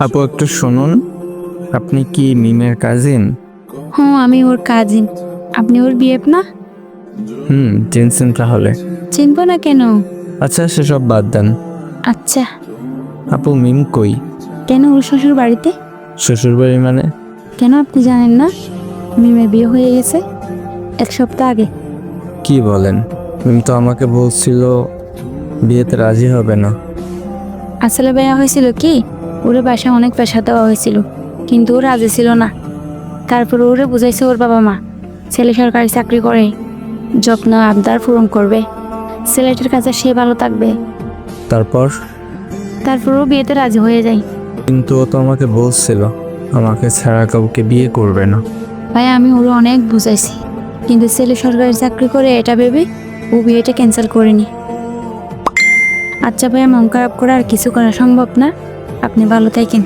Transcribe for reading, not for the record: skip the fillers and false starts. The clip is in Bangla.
আপু একটু শুনুন, আপনি কি মিমের কাজিন? হ্যাঁ, আমি ওর কাজিন। আপনি ওর বিএফ না? চিনছেন তাহলে। চিনবো না কেন? আচ্ছা সেসব বাদ দেন। আচ্ছা, আপু মিম কই? কেন ওর শ্বশুর বাড়িতে? শ্বশুরবাড়ি মানে? কেন আপনি জানেন না? মিমের বিয়ে হয়ে গেছে 1 সপ্তাহ আগে। কি বলেন? মিম তো আমাকে বলছিল বিয়েতে রাজি হবে না। আসলে ভাইয়া হয়েছিল কি, ওরে বাসায় অনেক পেশা দেওয়া হয়েছিল, কিন্তু ও রাজি ছিল না। তারপর ওরে বুঝাইছে ওর বাবা মা ছেলে সরকারি চাকরি করে, যত্ন আবদার পূরণ করবে, ছেলেটার কাছে সে ভালো থাকবে। তারপর? তারপর ও বিয়েতে রাজি হয়ে যায়। কিন্তু ও তো আমাকে বলছিল আমাকে ছাড়া কাউকে বিয়ে করবে না। ভাই আমি ওরে অনেক বুঝাইছি, কিন্তু ছেলে সরকারি চাকরি করে এটা ভেবে ও বিয়েটা ক্যান্সেল করেনি। আচ্ছা ভাইয়া, মন খারাপ করে আর কিছু করা সম্ভব না। আপনি ভালো থাকেন।